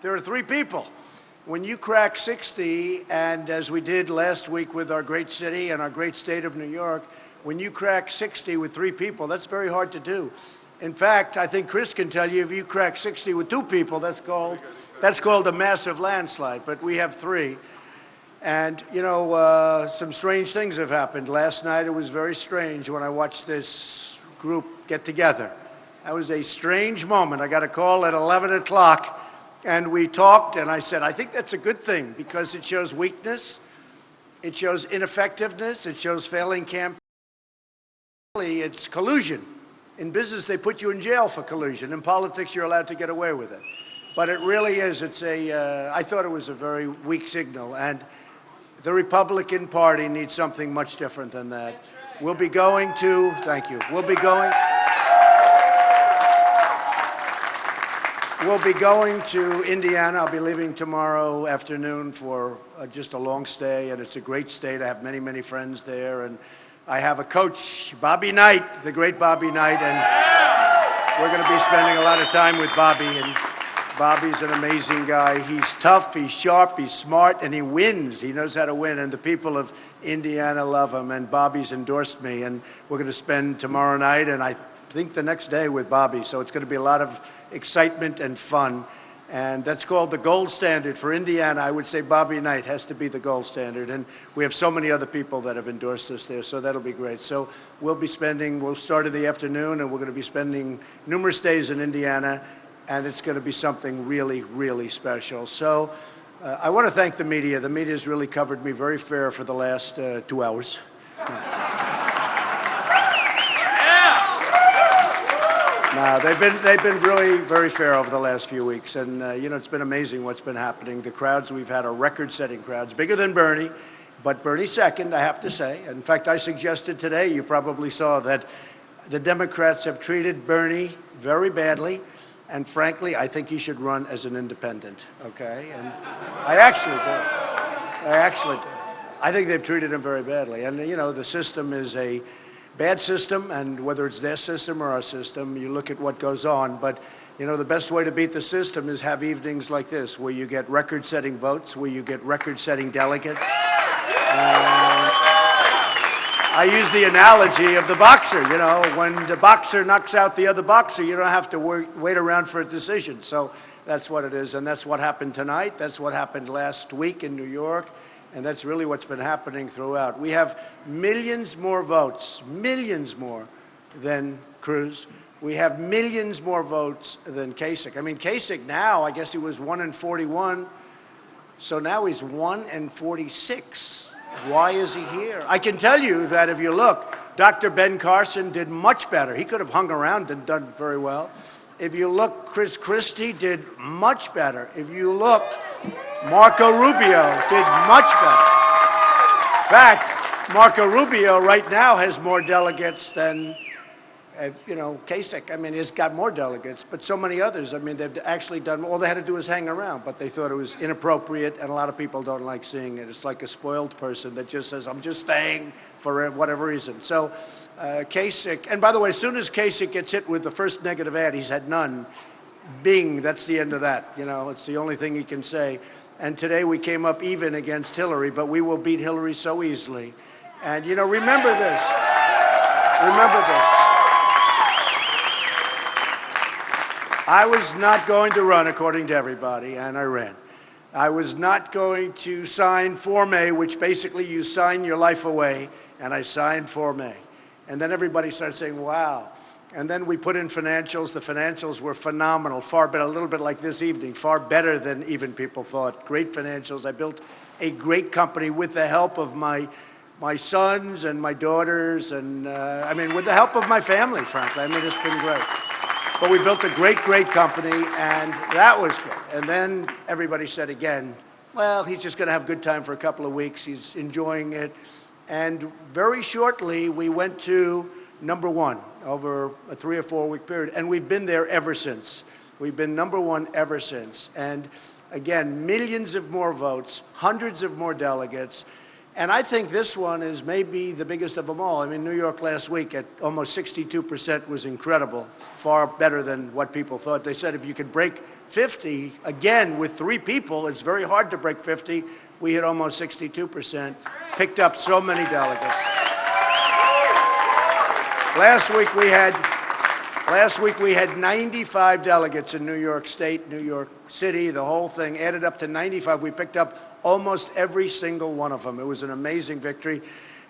There are three people. When you crack 60, and as we did last week with our great city and our great state of New York, when you crack 60 with three people, that's very hard to do. In fact, I think Chris can tell you, if you crack 60 with two people, that's called a massive landslide, but we have three. And, you know, some strange things have happened. Last night it was very strange when I watched this group get together. That was a strange moment. I got a call at 11 o'clock, and we talked, and I said, I think that's a good thing, because it shows weakness, it shows ineffectiveness, it shows failing campaigns. It's collusion. In business, they put you in jail for collusion. In politics, you're allowed to get away with it. But it really is, I thought it was a very weak signal. And the Republican Party needs something much different than that. Right. We'll be going to, thank you, we'll be going to Indiana. I'll be leaving tomorrow afternoon for just a long stay, and it's a great state. I have many, many friends there, and I have a coach, Bobby Knight, the great Bobby Knight, and we're going to be spending a lot of time with Bobby. And Bobby's an amazing guy. He's tough, he's sharp, he's smart, and he wins. He knows how to win, and the people of Indiana love him, and Bobby's endorsed me, and we're going to spend tomorrow night and I think the next day with Bobby, so it's going to be a lot of excitement and fun. And that's called the gold standard for Indiana. I would say Bobby Knight has to be the gold standard. And we have so many other people that have endorsed us there, so that'll be great. So we'll start in the afternoon, and we're going to be spending numerous days in Indiana, and it's going to be something really, really special. So I want to thank the media. The media has really covered me very fair for the last 2 hours. No, they've been really very fair over the last few weeks, and you know, it's been amazing what's been happening. The crowds we've had are record-setting crowds, bigger than Bernie, but Bernie's second, I have to say. In fact, I suggested today, you probably saw, that the Democrats have treated Bernie very badly, and frankly, I think he should run as an independent. Okay, and I actually do. I think they've treated him very badly, and you know, the system is a bad system, and whether it's their system or our system, you look at what goes on. But you know, the best way to beat the system is have evenings like this, where you get record-setting votes, where you get record-setting delegates. I use the analogy of the boxer. You know, when the boxer knocks out the other boxer, you don't have to wait around for a decision. So that's what it is, and that's what happened tonight. That's what happened last week in New York. And that's really what's been happening throughout. We have millions more votes, millions more than Cruz. We have millions more votes than Kasich. I mean, Kasich now, I guess he was 1 in 41, so now he's 1 in 46. Why is he here? I can tell you that if you look, Dr. Ben Carson did much better. He could have hung around and done very well. If you look, Chris Christie did much better. If you look, Marco Rubio did much better. In fact, Marco Rubio right now has more delegates than, you know, Kasich. I mean, he's got more delegates, but so many others. I mean, they've actually done, all they had to do was hang around, but they thought it was inappropriate, and a lot of people don't like seeing it. It's like a spoiled person that just says, I'm just staying for whatever reason. So Kasich, and by the way, as soon as Kasich gets hit with the first negative ad, he's had none. Bing, that's the end of that. You know, it's the only thing he can say. And today we came up even against Hillary, but we will beat Hillary so easily. And, you know, remember this. Remember this. I was not going to run according to everybody, and I ran. I was not going to sign Form A, which basically you sign your life away, and I signed Form A. And then everybody started saying, wow. And then we put in financials. The financials were phenomenal, far better, a little bit like this evening, far better than even people thought. Great financials. I built a great company with the help of my sons and my daughters, and I mean, with the help of my family, frankly. I mean, it's been great. But we built a great, great company, and that was good. And then everybody said again, well, he's just going to have a good time for a couple of weeks. He's enjoying it. And very shortly, we went to #1 over a 3 or 4 week period, and we've been there ever since. We've been #1 ever since. And again, millions of more votes, hundreds of more delegates. And I think this one is maybe the biggest of them all. I mean, New York last week at almost 62% was incredible, far better than what people thought. They said if you could break 50, again, with 3 people, it's very hard to break 50. We hit almost 62%, picked up so many delegates. Last week we had 95 delegates in New York State, New York City, the whole thing added up to 95. We picked up almost every single one of them. It was an amazing victory.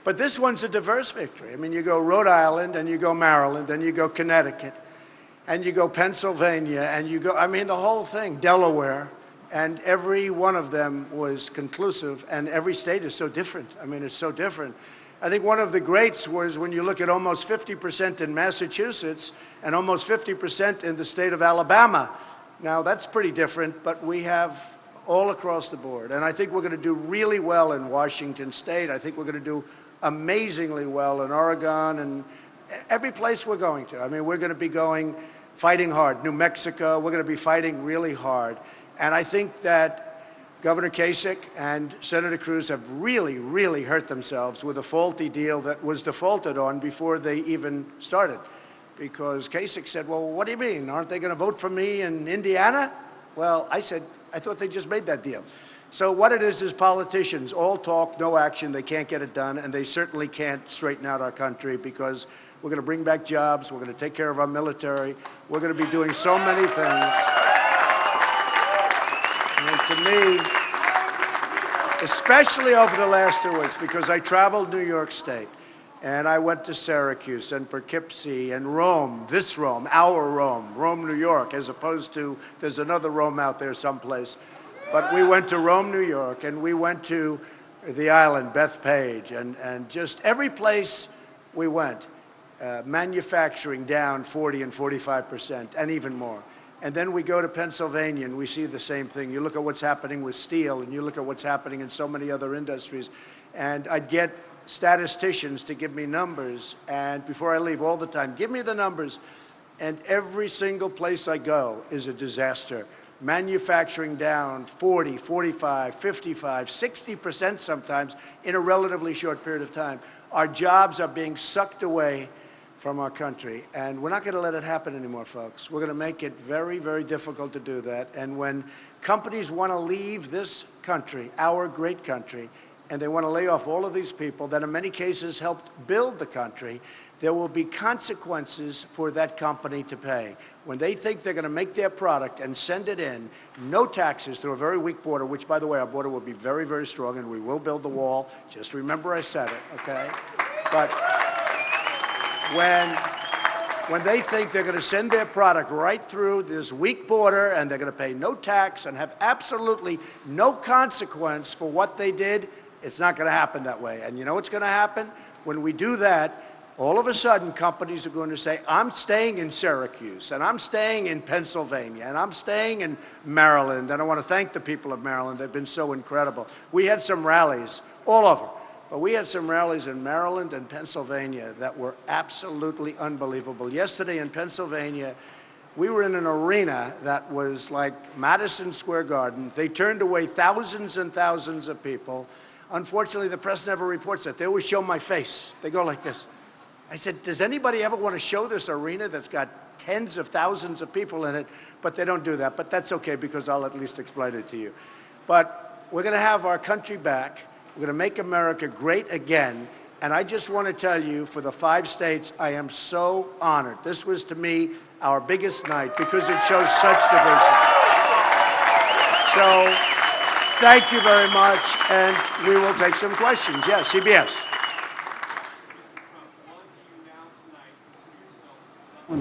But this one's a diverse victory. I mean, you go Rhode Island, and you go Maryland, and you go Connecticut, and you go Pennsylvania, and you go, I mean, the whole thing, Delaware, and every one of them was conclusive, and every state is so different. I mean, it's so different. I think one of the greats was when you look at almost 50% in Massachusetts and almost 50% in the state of Alabama. Now, that's pretty different, but we have all across the board. And I think we're going to do really well in Washington State. I think we're going to do amazingly well in Oregon and every place we're going to. I mean, we're going to be fighting hard. New Mexico, we're going to be fighting really hard. And I think that Governor Kasich and Senator Cruz have really, really hurt themselves with a faulty deal that was defaulted on before they even started. Because Kasich said, well, what do you mean? Aren't they going to vote for me in Indiana? Well, I said, I thought they just made that deal. So what it is politicians all talk, no action. They can't get it done, and they certainly can't straighten out our country because we're going to bring back jobs. We're going to take care of our military. We're going to be doing so many things. And to me, especially over the last 2 weeks, because I traveled New York State, and I went to Syracuse and Poughkeepsie and Rome, this Rome, our Rome, New York, as opposed to there's another Rome out there someplace. But we went to Rome, New York, and we went to the island, Bethpage, and just every place we went, manufacturing down 40 and 45% and even more. And then we go to Pennsylvania and we see the same thing. You look at what's happening with steel and you look at what's happening in so many other industries. And I'd get statisticians to give me numbers, and before I leave all the time, give me the numbers. And every single place I go is a disaster. Manufacturing down 40, 45, 55, 60% sometimes in a relatively short period of time. Our jobs are being sucked away from our country, and we're not going to let it happen anymore, folks. We're going to make it very, very difficult to do that. And when companies want to leave this country, our great country, and they want to lay off all of these people that in many cases helped build the country, there will be consequences for that company to pay. When they think they're going to make their product and send it in, no taxes through a very weak border, which, by the way, our border will be very, very strong, and we will build the wall. Just remember I said it, okay? But when they think they're going to send their product right through this weak border and they're going to pay no tax and have absolutely no consequence for what they did, it's not going to happen that way. And you know what's going to happen? When we do that, all of a sudden companies are going to say, I'm staying in Syracuse, and I'm staying in Pennsylvania, and I'm staying in Maryland. And I want to thank the people of Maryland. They've been so incredible. We had some rallies all over. But we had some rallies in Maryland and Pennsylvania that were absolutely unbelievable. Yesterday in Pennsylvania, we were in an arena that was like Madison Square Garden. They turned away thousands and thousands of people. Unfortunately, the press never reports that. They always show my face. They go like this. I said, does anybody ever want to show this arena that's got tens of thousands of people in it? But they don't do that. But that's okay, because I'll at least explain it to you. But we're going to have our country back. We're going to make America great again. And I just want to tell you, for the 5 states, I am so honored. This was, to me, our biggest night because it shows such diversity. So thank you very much. And we will take some questions. Yes, CBS. No,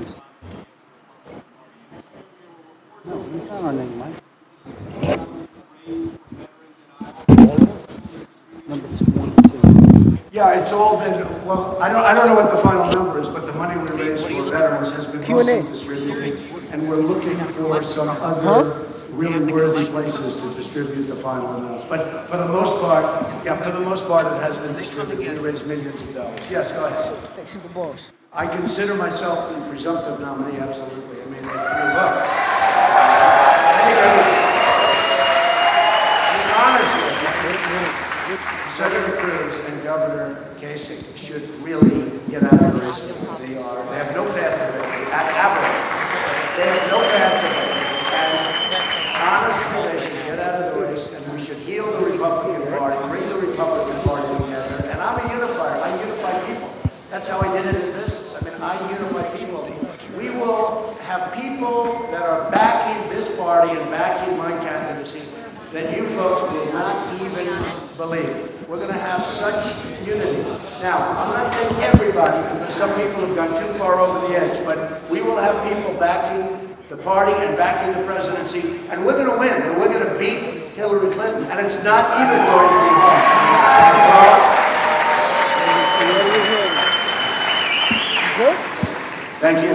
he's not on any mic. Number 22. Yeah, it's all been, well, I don't know what the final number is, but the money we raised for veterans has been mostly distributed, and we're looking for some other really worthy places to distribute the final amounts. But for the most part, it has been distributed. We raised millions of dollars. Yes, go ahead. I consider myself the presumptive nominee, absolutely. I mean, if you look, I think honestly, Senator Cruz, Governor Kasich should really get out of the race. They have no path to victory. They have no path to victory. And honestly, they should get out of the race, and we should heal the Republican Party, bring the Republican Party together. And I'm a unifier. I unify people. That's how I did it in business. I mean, I unify people. We will have people that are backing this party and backing my candidacy that you folks will not even believe. We're going to have such unity. Now, I'm not saying everybody, because some people have gone too far over the edge, but we will have people backing the party and backing the presidency, and we're going to win, and we're going to beat Hillary Clinton, and it's not even going to be hard. Thank you.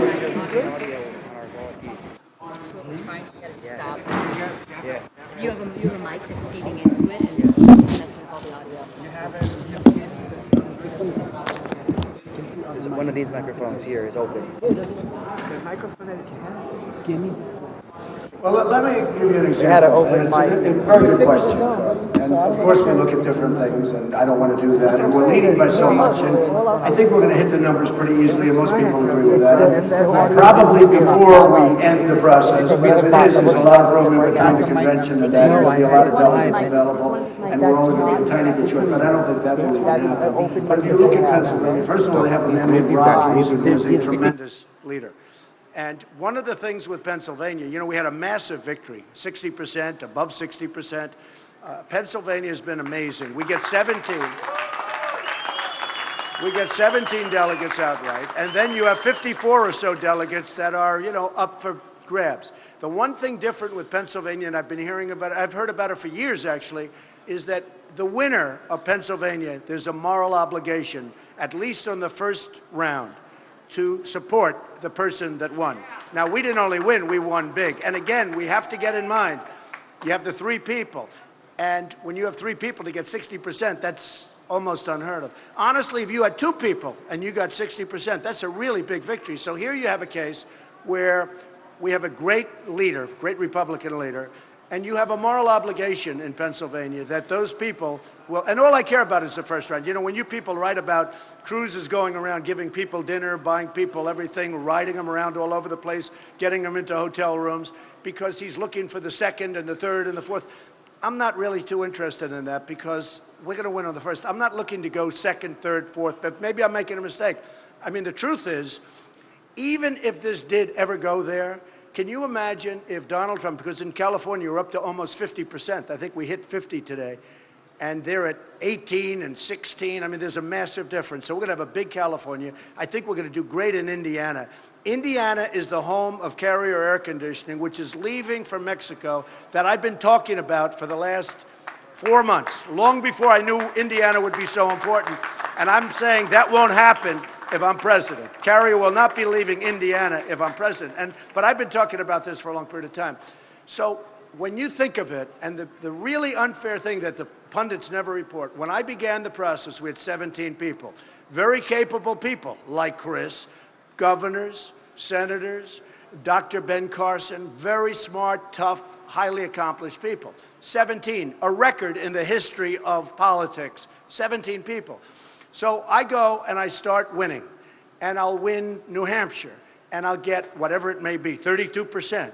Yeah. You have a mic that's feeding into it, and it's messing up all the audio. One of these microphones here is open. The microphone at his hand. Give me this. Well, let me give you an example. had an open It's a very good question. And of course, we look at different things, and I don't want to do that. And we're leading by so much, and I think we're going to hit the numbers pretty easily, and most people agree with that. And probably before we end the process, but if it is, there's a lot of room in between the convention and that. There'll be a lot of delegates available, and we're only going to be a tiny bit short, but I don't think that will even happen. But if you look at Pennsylvania, first of all, they have a man named Rod Reason, who is a tremendous leader. And one of the things with Pennsylvania, you know, we had a massive victory, 60%, above 60%. Pennsylvania has been amazing. We get 17 delegates outright, and then you have 54 or so delegates that are, you know, up for grabs. The one thing different with Pennsylvania, and I've been hearing about it, I've heard about it for years actually, is that the winner of Pennsylvania, there's a moral obligation, at least on the first round, to support the person that won. Now, we didn't only win, we won big. And again, we have to get in mind, you have the three people. And when you have three people to get 60%, that's almost unheard of. Honestly, if you had two people and you got 60%, that's a really big victory. So here you have a case where we have a great leader, great Republican leader, and you have a moral obligation in Pennsylvania that those people will, and all I care about is the first round. You know, when you people write about Cruz going around giving people dinner, buying people everything, riding them around all over the place, getting them into hotel rooms, because he's looking for the second and the third and the fourth. I'm not really too interested in that because we're going to win on the first. I'm not looking to go second, third, fourth, but maybe I'm making a mistake. I mean, the truth is, even if this did ever go there, can you imagine if Donald Trump, because in California we're up to almost 50%, I think we hit 50 today, and they're at 18 and 16. I mean, there's a massive difference. So we're going to have a big California. I think we're going to do great in Indiana. Indiana is the home of Carrier Air Conditioning, which is leaving for Mexico, that I've been talking about for the last 4 months, long before I knew Indiana would be so important. And I'm saying that won't happen if I'm president. Carrier will not be leaving Indiana if I'm president. But I've been talking about this for a long period of time. So when you think of it, and the really unfair thing that the pundits never report, when I began the process, we had 17 people, very capable people like Chris, governors, senators, Dr. Ben Carson, very smart, tough, highly accomplished people. 17, a record in the history of politics, 17 people. So I go and I start winning, and I'll win New Hampshire, and I'll get whatever it may be, 32%.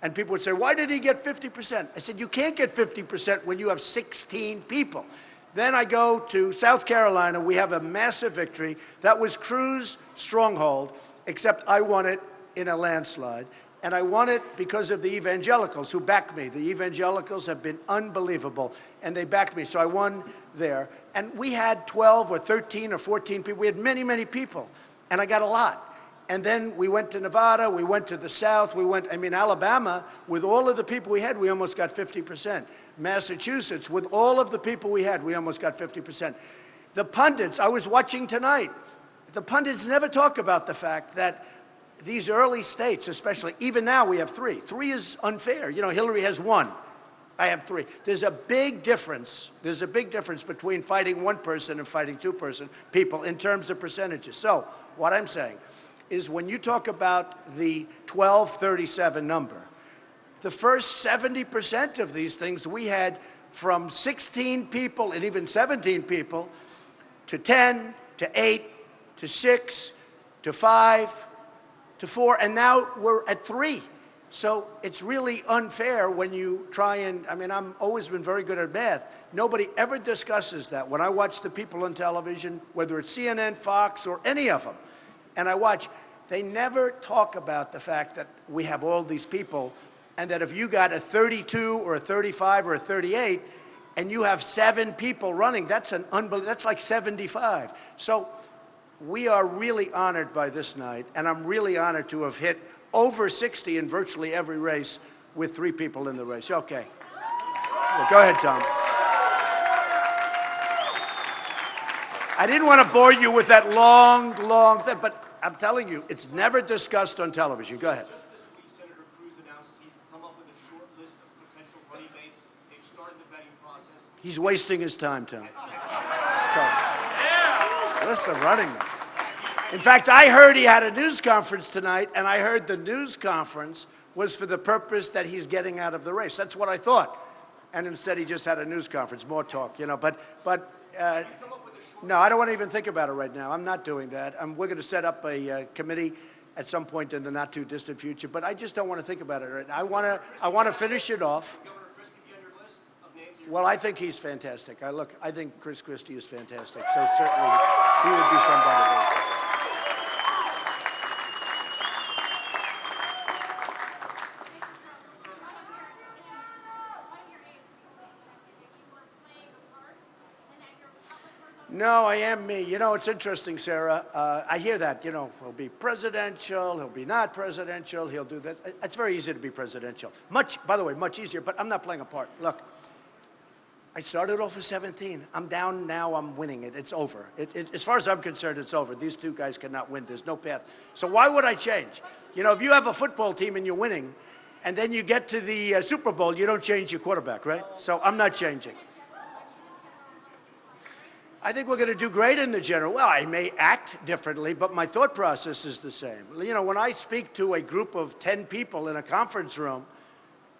And people would say, why did he get 50%? I said, you can't get 50% when you have 16 people. Then I go to South Carolina. We have a massive victory. That was Cruz's stronghold, except I won it in a landslide. And I won it because of the evangelicals who backed me. The evangelicals have been unbelievable, and they backed me. So I won there. And we had 12 or 13 or 14 people. We had many, many people, and I got a lot. And then we went to Nevada, we went to the South, Alabama, with all of the people we had, we almost got 50%. Massachusetts, with all of the people we had, we almost got 50%. The pundits, I was watching tonight, the pundits never talk about the fact that these early states, especially, even now we have 3. 3 is unfair. You know, Hillary has 1. I have 3. There's a big difference. There's a big difference between fighting one person and fighting two people in terms of percentages. So what I'm saying is when you talk about the 1237 number, the first 70% of these things we had from 16 people and even 17 people to 10, to 8, to 6, to 5, to 4, and now we're at 3. So it's really unfair when you try and, I mean, I've always been very good at math. Nobody ever discusses that. When I watch the people on television, whether it's CNN, Fox, or any of them, and I watch, they never talk about the fact that we have all these people, and that if you got a 32 or a 35 or a 38, and you have 7 people running, that's that's like 75. So we are really honored by this night, and I'm really honored to have hit over 60 in virtually every race with 3 people in the race. Okay. Well, go ahead, Tom. I didn't want to bore you with that long thing, but I'm telling you, it's never discussed on television. Go ahead. Just this week, Senator Cruz announced he's come up with a short list of potential running mates. They've started the vetting process. He's wasting his time, Tom. List of running mates. In fact, I heard he had a news conference tonight, and I heard the news conference was for the purpose that he's getting out of the race. That's what I thought. And instead, he just had a news conference, more talk, you know. No, I don't want to even think about it right now. I'm not doing that. We're going to set up a committee at some point in the not-too-distant future, but I just don't want to think about it right now. I want to finish it off. Well, I think he's fantastic. I think Chris Christie is fantastic. So certainly, he would be somebody. No, I am me. You know, it's interesting, Sarah. I hear that, you know, he'll be presidential, he'll be not presidential, he'll do this. It's very easy to be presidential. By the way, much easier, but I'm not playing a part. Look, I started off with 17. I'm down now, I'm winning it. It's over. As far as I'm concerned, it's over. These 2 guys cannot win. There's no path. So why would I change? You know, if you have a football team and you're winning, and then you get to the Super Bowl, you don't change your quarterback, right? So I'm not changing. I think we're going to do great in the general. Well, I may act differently, but my thought process is the same. You know, when I speak to a group of 10 people in a conference room,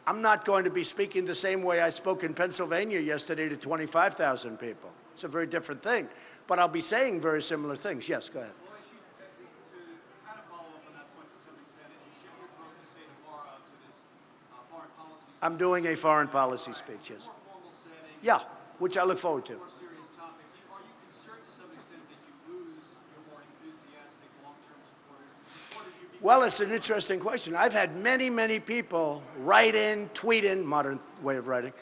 I'm not going to be speaking the same way I spoke in Pennsylvania yesterday to 25,000 people. It's a very different thing. But I'll be saying very similar things. Yes, go ahead. Well, as you, to kind of follow up on that point to some extent, as you shift your focus, say, to this foreign policy speech. I'm doing a foreign policy speech, yes. More formal setting. Yeah, which I look forward to. More serious topic. Are you concerned to some extent that you lose your more enthusiastic long-term supporters? Well, it's an interesting question. I've had many, many people write in, tweet in, modern way of writing,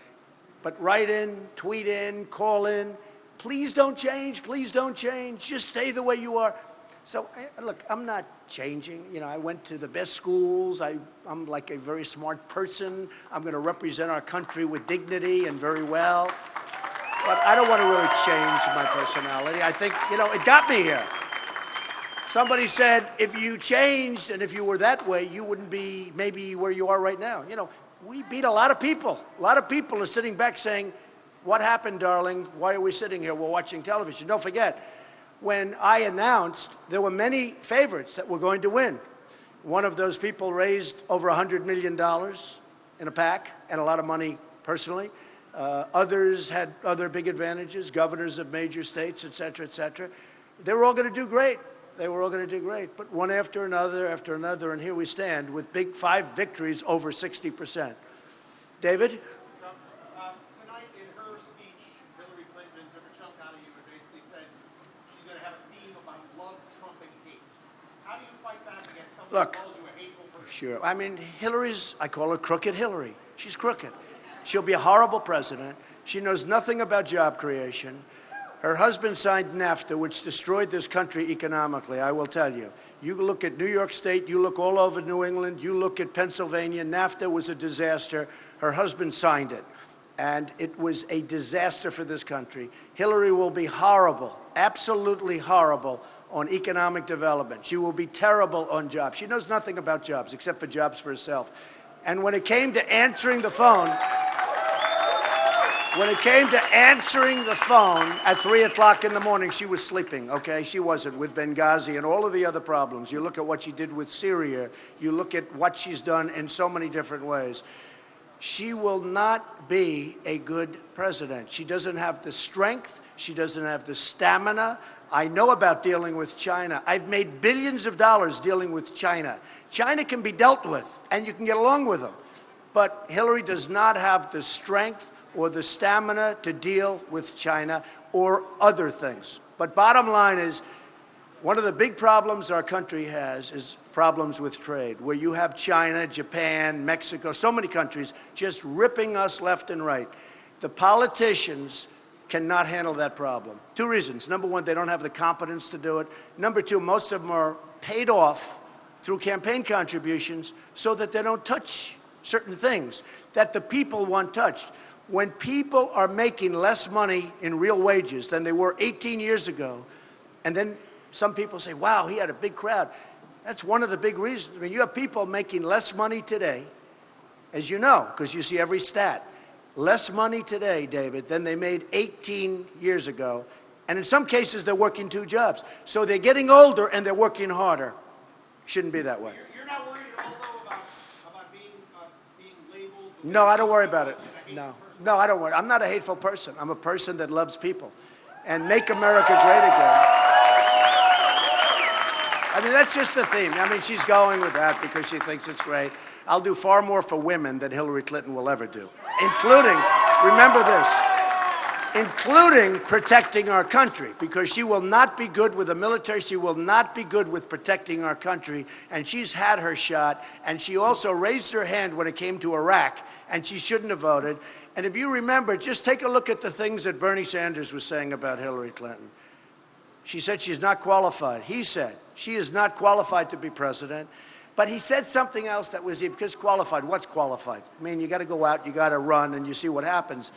but write in, tweet in, call in, please don't change, just stay the way you are. So, look, I'm not changing. You know, I went to the best schools. I'm like a very smart person. I'm going to represent our country with dignity and very well. But I don't want to really change my personality. I think, you know, it got me here. Somebody said, if you changed and if you were that way, you wouldn't be maybe where you are right now. You know, we beat a lot of people. A lot of people are sitting back saying, what happened, darling? Why are we sitting here? We're watching television. Don't forget, when I announced, there were many favorites that were going to win. One of those people raised over $100 million in a PAC and a lot of money personally. Others had other big advantages, governors of major states, et cetera, et cetera. They were all going to do great. They were all going to do great, but one after another, and here we stand with big 5 victories over 60%. David? Tonight in her speech, Hillary Clinton took a chunk out of you and basically said she's going to have a theme about love, Trump, and hate. How do you fight back against someone who calls you a hateful person? Sure. I mean, I call her Crooked Hillary. She's crooked. She'll be a horrible president. She knows nothing about job creation. Her husband signed NAFTA, which destroyed this country economically, I will tell you. You look at New York State, you look all over New England, you look at Pennsylvania, NAFTA was a disaster. Her husband signed it, and it was a disaster for this country. Hillary will be horrible, absolutely horrible on economic development. She will be terrible on jobs. She knows nothing about jobs, except for jobs for herself. And when it came to answering the phone, at 3 o'clock in the morning, she was sleeping, okay? She wasn't, with Benghazi and all of the other problems. You look at what she did with Syria. You look at what she's done in so many different ways. she will not be a good president. She doesn't have the strength. She doesn't have the stamina. I know about dealing with China. I've made billions of dollars dealing with China. China can be dealt with, and you can get along with them. But Hillary does not have the strength or the stamina to deal with China or other things. But bottom line is, one of the big problems our country has is problems with trade, where you have China, Japan, Mexico, so many countries just ripping us left and right. The politicians cannot handle that problem. Two reasons. Number one, they don't have the competence to do it. Number two, most of them are paid off through campaign contributions so that they don't touch certain things that the people want touched. When people are making less money in real wages than they were 18 years ago, and then some people say, wow, he had a big crowd. That's one of the big reasons. I mean, you have people making less money today, as you know, because you see every stat. Less money today, David, than they made 18 years ago. And in some cases, they're working two jobs. So they're getting older and they're working harder. Shouldn't be that way. You're not worried at all, though, about being labeled? No, I don't worry about it. No, I don't worry. I'm not a hateful person. I'm a person that loves people. And make America great again. I mean, that's just the theme. I mean, she's going with that because she thinks it's great. I'll do far more for women than Hillary Clinton will ever do, including, remember this, including protecting our country, because she will not be good with the military. She will not be good with protecting our country. And she's had her shot. And she also raised her hand when it came to Iraq, and she shouldn't have voted. And if you remember, just take a look at the things that Bernie Sanders was saying about Hillary Clinton. She said she's not qualified. He said she is not qualified to be president. But he said something else that was, because qualified, what's qualified? I mean, you got to go out, you got to run, and you see what happens.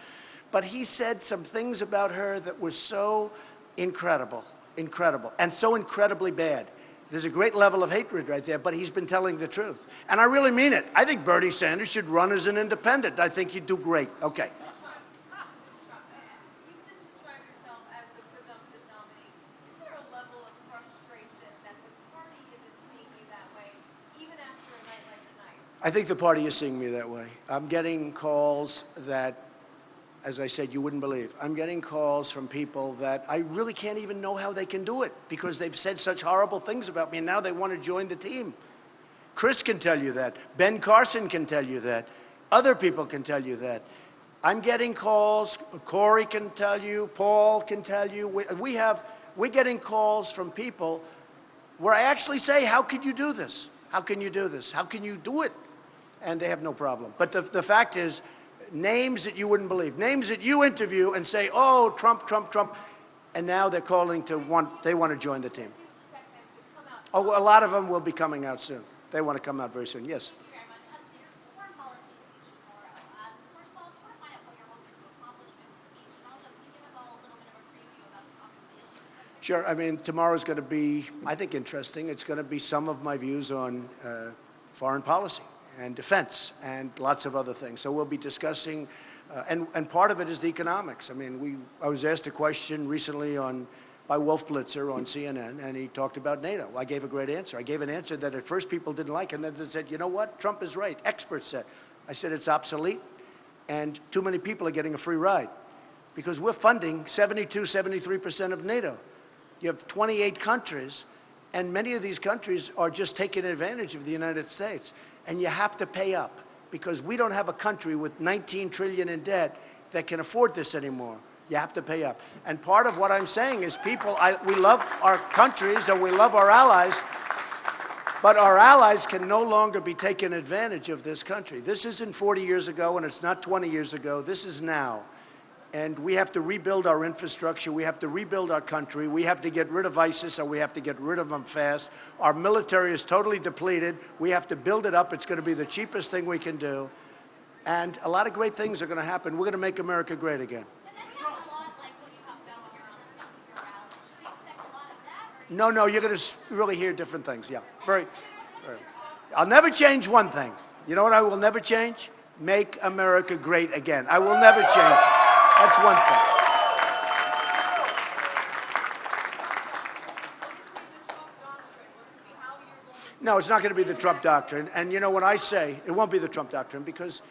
But he said some things about her that were so incredible, and so incredibly bad. There's a great level of hatred right there, but he's been telling the truth. And I really mean it. I think Bernie Sanders should run as an independent. I think he'd do great. Okay. You just described yourself as the presumptive nominee. Is there a level of frustration that the party isn't seeing you that way, even after a night like tonight? I think the party is seeing me that way. I'm getting calls that, as I said, you wouldn't believe. I'm getting calls from people that I really can't even know how they can do it because they've said such horrible things about me, and now they want to join the team. Chris can tell you that. Ben Carson can tell you that. Other people can tell you that. I'm getting calls. Corey can tell you. Paul can tell you. We're getting calls from people where I actually say, how could you do this? How can you do this? How can you do it? And they have no problem. But the fact is, names that you wouldn't believe, names that you interview and say, oh, Trump, Trump, Trump, and now they're calling they want to join the team. Oh, well, a lot of them will be coming out soon. They want to come out very soon, yes. Thank you very much. So your foreign policy speech tomorrow. First of all, I just want to find out what you're hoping to accomplish with the speech, and also can you give us all a little bit of a preview about the conference? Sure. I mean, tomorrow's going to be, I think, interesting. It's going to be some of my views on foreign policy and defense and lots of other things. So we'll be discussing, and part of it is the economics. I mean, I was asked a question recently by Wolf Blitzer on CNN, and he talked about NATO. I gave a great answer. I gave an answer that at first people didn't like, and then they said, you know what, Trump is right. Experts said. I said it's obsolete, and too many people are getting a free ride because we're funding 72, 73% of NATO. You have 28 countries, and many of these countries are just taking advantage of the United States. And you have to pay up because we don't have a country with 19 trillion in debt that can afford this anymore. You have to pay up. And part of what I'm saying is we love our countries and we love our allies, but our allies can no longer be taking advantage of this country. This isn't 40 years ago and it's not 20 years ago. This is now. And we have to rebuild our infrastructure. We have to rebuild our country. We have to get rid of ISIS, and we have to get rid of them fast. Our military is totally depleted. We have to build it up. It's going to be the cheapest thing we can do. And a lot of great things are going to happen. We're going to make America great again. And that sounds a lot like what you talked about when you're on the stuff with your rally. Should we expect a lot of that? No, you're going to really hear different things. Yeah, very. I'll never change one thing. You know what I will never change? Make America great again. I will never change. That's one thing. No, it's not going to be the Trump doctrine. And you know what I say, it won't be the Trump doctrine because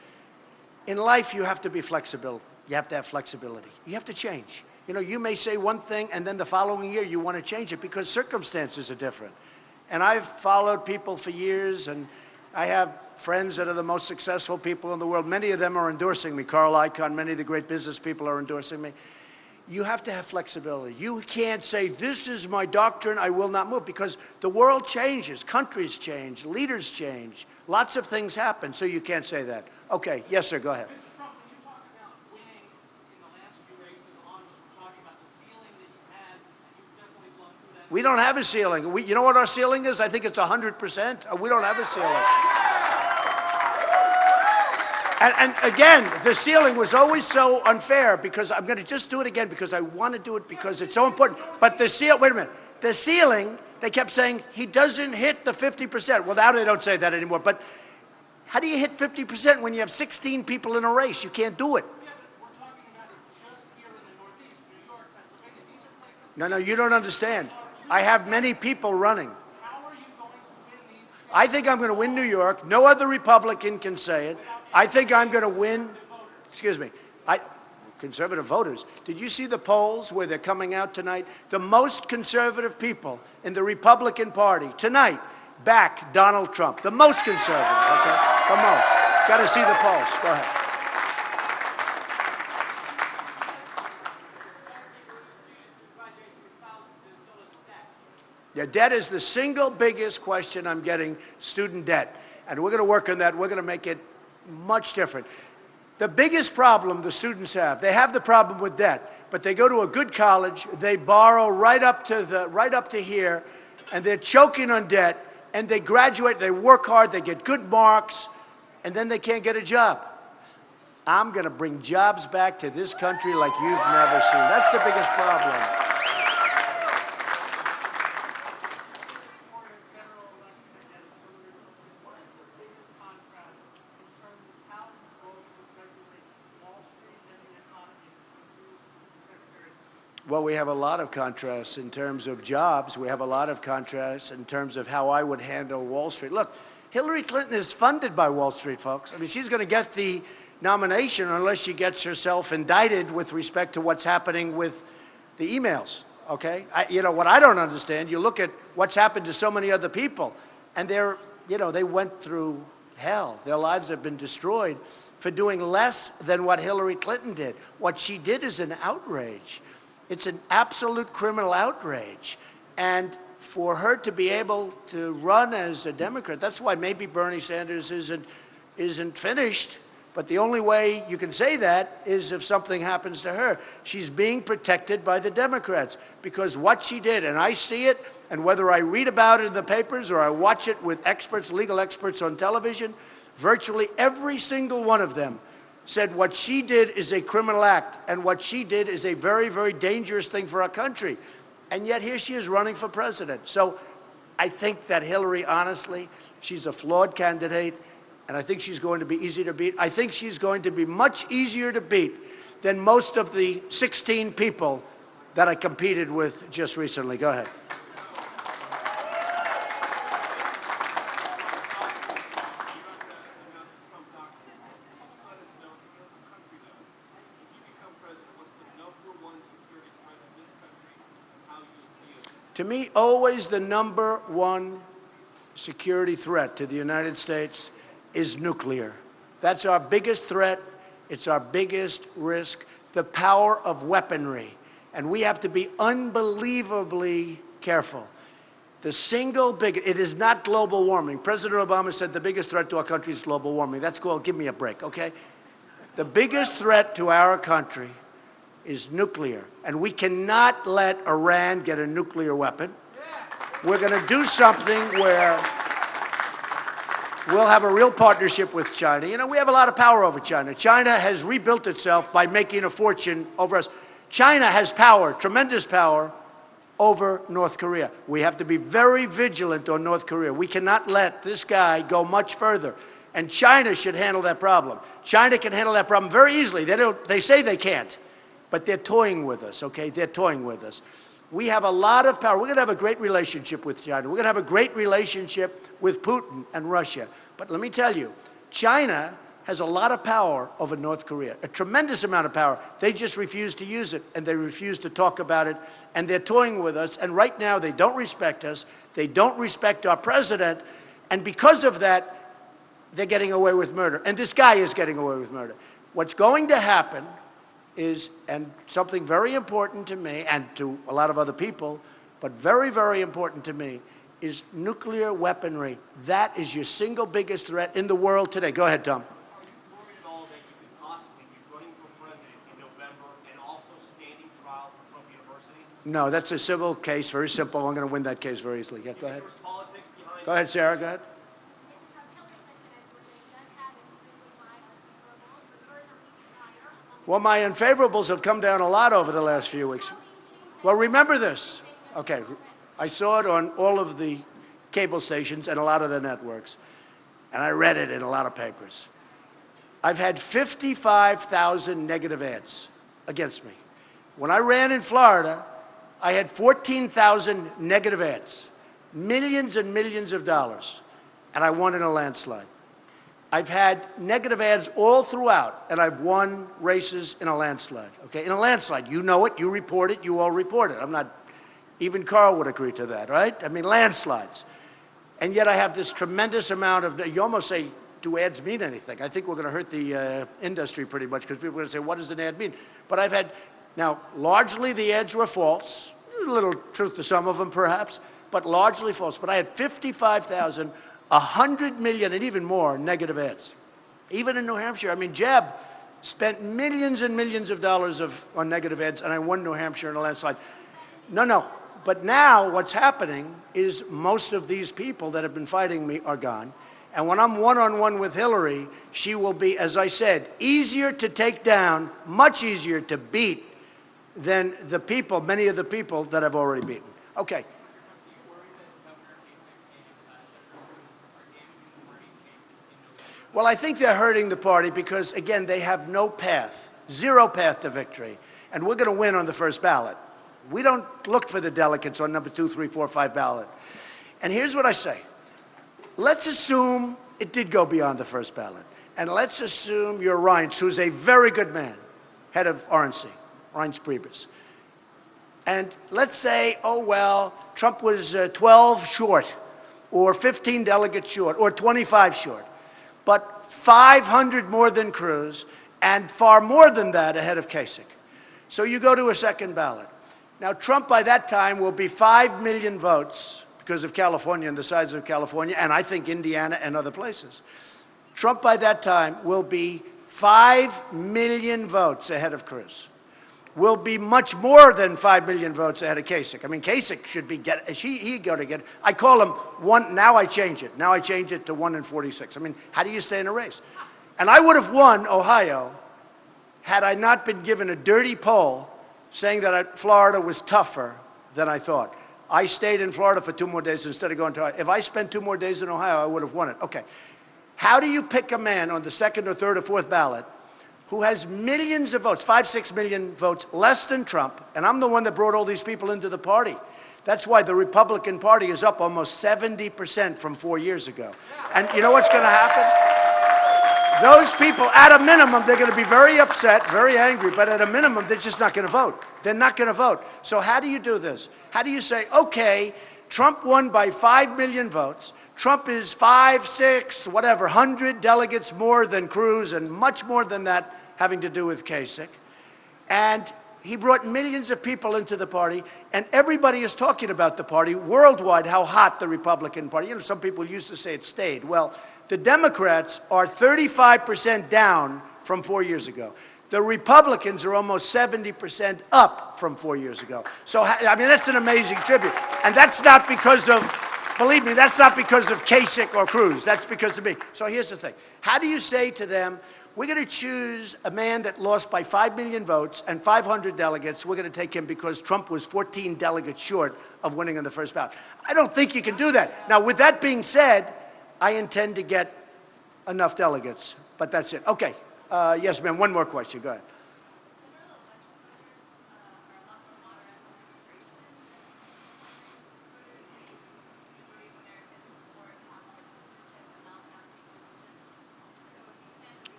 In life, you have to be flexible. You have to have flexibility. You have to change. You know, you may say one thing, and then the following year you want to change it because circumstances are different. And I've followed people for years, and I have friends that are the most successful people in the world. Many of them are endorsing me. Carl Icahn, many of the great business people are endorsing me. You have to have flexibility. You can't say, this is my doctrine, I will not move, because the world changes, countries change, leaders change, lots of things happen, so you can't say that. Okay, yes, sir, go ahead. Mr. Trump, when you talk about winning in the last few races, a lot of us were talking about the ceiling that you had, and you've definitely blown through that. We don't have a ceiling. You know what our ceiling is? I think it's 100%. We don't have a ceiling. And again, the ceiling was always so unfair because I'm going to just do it again because I want to do it because it's so important. But the ceiling, wait a minute, the ceiling, they kept saying he doesn't hit the 50%. Well, now they don't say that anymore. But how do you hit 50% when you have 16 people in a race? You can't do it. Yeah, but we're talking about it just here in the Northeast, New York, Pennsylvania. These are places. No, you don't understand. I have many people running. How are you going to win these? I think I'm going to win New York. No other Republican can say it. I think I'm going to win, excuse me, conservative voters. Did you see the polls where they're coming out tonight? The most conservative people in the Republican Party tonight back Donald Trump. The most conservative, okay? The most. Got to see the polls. Go ahead. Yeah, debt is the single biggest question I'm getting, student debt. And we're going to work on that. We're going to make it much different. The biggest problem the students have, they have the problem with debt, but they go to a good college, they borrow right up to here, and they're choking on debt, and they graduate, they work hard, they get good marks, and then they can't get a job. I'm going to bring jobs back to this country like you've never seen. That's the biggest problem. Well, we have a lot of contrasts in terms of jobs. We have a lot of contrasts in terms of how I would handle Wall Street. Look, Hillary Clinton is funded by Wall Street, folks. I mean, she's going to get the nomination unless she gets herself indicted with respect to what's happening with the emails, okay? You know, what I don't understand, you look at what's happened to so many other people, and they went through hell. Their lives have been destroyed for doing less than what Hillary Clinton did. What she did is an outrage. It's an absolute criminal outrage. And for her to be able to run as a Democrat, that's why maybe Bernie Sanders isn't finished. But the only way you can say that is if something happens to her. She's being protected by the Democrats because what she did, and I see it, and whether I read about it in the papers or I watch it with experts, legal experts on television, virtually every single one of them said what she did is a criminal act, and what she did is a very, very dangerous thing for our country. And yet here she is running for president. So I think that Hillary, honestly, she's a flawed candidate, and I think she's going to be easy to beat. I think she's going to be much easier to beat than most of the 16 people that I competed with just recently. Go ahead. To me, always the number one security threat to the United States is nuclear. That's our biggest threat. It's our biggest risk, the power of weaponry. And we have to be unbelievably careful. The single biggest, it is not global warming. President Obama said the biggest threat to our country is global warming. That's called, give me a break, okay? The biggest threat to our country is nuclear. And we cannot let Iran get a nuclear weapon. We're going to do something where we'll have a real partnership with China. You know, we have a lot of power over China. China has rebuilt itself by making a fortune over us. China has power, tremendous power, over North Korea. We have to be very vigilant on North Korea. We cannot let this guy go much further. And China should handle that problem. China can handle that problem very easily. They say they can't, but they're toying with us, okay? They're toying with us. We have a lot of power. We're going to have a great relationship with China. We're going to have a great relationship with Putin and Russia. But let me tell you, China has a lot of power over North Korea, a tremendous amount of power. They just refuse to use it, and they refuse to talk about it, and they're toying with us. And right now, they don't respect us. They don't respect our president. And because of that, they're getting away with murder. And this guy is getting away with murder. What's going to happen is, and something very important to me and to a lot of other people, but very, very important to me, is nuclear weaponry. That is your single biggest threat in the world today. Go ahead, Tom. Are you worried at all that you could possibly be running for president in November and also standing trial for Trump University? No, that's a civil case, very simple. I'm going to win that case very easily. Yeah, go ahead. There's politics behind Go ahead, Sarah, go ahead. Mr. Trump, Hillary Clinton, as we're saying, does have extremely high unfavorables, but yours are even higher among Well, my unfavorables have come down a lot over the last few weeks. Well, remember this. Okay, I saw it on all of the cable stations and a lot of the networks, and I read it in a lot of papers. I've had 55,000 negative ads against me. When I ran in Florida, I had 14,000 negative ads, millions and millions of dollars, and I won in a landslide. I've had negative ads all throughout, and I've won races in a landslide. Okay, in a landslide, you know it, you report it, you all report it. I'm not, even Carl would agree to that, right? I mean, landslides. And yet I have this tremendous amount of, you almost say, do ads mean anything? I think we're going to hurt the industry pretty much because people are going to say, what does an ad mean? But I've had, now, largely the ads were false. A little truth to some of them, perhaps, but largely false. But I had 55,000, 100 million, and even more negative ads. Even in New Hampshire, I mean, Jeb spent millions and millions of dollars on negative ads, and I won New Hampshire in a landslide. No. But now what's happening is most of these people that have been fighting me are gone. And when I'm one-on-one with Hillary, she will be, as I said, easier to take down, much easier to beat than the people, many of the people that I've already beaten. Okay. Well, I think they're hurting the party because, again, they have no path, zero path to victory. And we're going to win on the first ballot. We don't look for the delegates on number 2, 3, 4, 5 ballot. And here's what I say. Let's assume it did go beyond the first ballot. And let's assume you're Reince, who's a very good man, head of RNC, Reince Priebus. And let's say, oh, well, Trump was 12 short, or 15 delegates short, or 25 short. But 500 more than Cruz, and far more than that ahead of Kasich. So you go to a second ballot. Now, Trump by that time will be 5 million votes because of California and the size of California, and I think Indiana and other places. Trump by that time will be 5 million votes ahead of Cruz. Will be much more than 5 million votes ahead of Kasich. I mean, Kasich should be he got to get. I call him one. Now I change it. Now I change it to 1 in 46. I mean, how do you stay in a race? And I would have won Ohio had I not been given a dirty poll saying that Florida was tougher than I thought. I stayed in Florida for 2 more days instead of going to Ohio. If I spent 2 more days in Ohio, I would have won it. Okay. How do you pick a man on the second or third or fourth ballot who has millions of votes, 5, 6 million votes less than Trump, and I'm the one that brought all these people into the party. That's why the Republican Party is up almost 70% from 4 years ago. And you know what's going to happen? Those people, at a minimum, they're going to be very upset, very angry, but at a minimum, they're just not going to vote. They're not going to vote. So how do you do this? How do you say, okay, Trump won by 5 million votes. Trump is 5, 6, whatever, 100 delegates more than Cruz and much more than that having to do with Kasich. And he brought millions of people into the party, and everybody is talking about the party worldwide, how hot the Republican Party. You know, some people used to say it stayed. Well, the Democrats are 35% down from 4 years ago. The Republicans are almost 70% up from 4 years ago. So, I mean, that's an amazing tribute. And that's not because of, believe me, that's not because of Kasich or Cruz. That's because of me. So here's the thing. How do you say to them, we're going to choose a man that lost by 5 million votes and 500 delegates. We're going to take him because Trump was 14 delegates short of winning in the first ballot. I don't think you can do that. Now, with that being said, I intend to get enough delegates, but that's it. Okay. Yes, ma'am. One more question. Go ahead.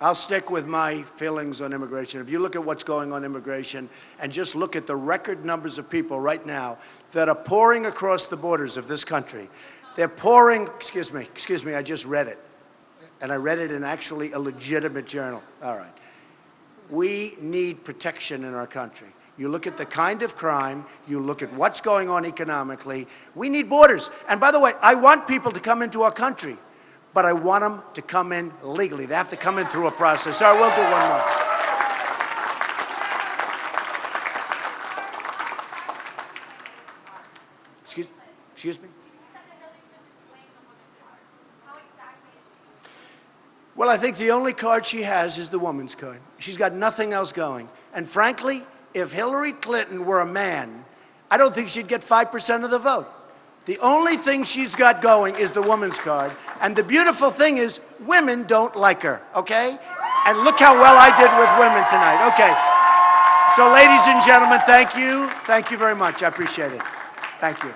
I'll stick with my feelings on immigration. If you look at what's going on in immigration and just look at the record numbers of people right now that are pouring across the borders of this country, they're pouring, excuse me, I just read it. And I read it in actually a legitimate journal. All right. We need protection in our country. You look at the kind of crime, you look at what's going on economically, we need borders. And by the way, I want people to come into our country, but I want them to come in legally. They have to come in through a process. All right, we'll do one more. Excuse me? Well, I think the only card she has is the woman's card. She's got nothing else going. And frankly, if Hillary Clinton were a man, I don't think she'd get 5% of the vote. The only thing she's got going is the woman's card. And the beautiful thing is, women don't like her, okay? And look how well I did with women tonight. Okay. So ladies and gentlemen, thank you. Thank you very much. I appreciate it. Thank you.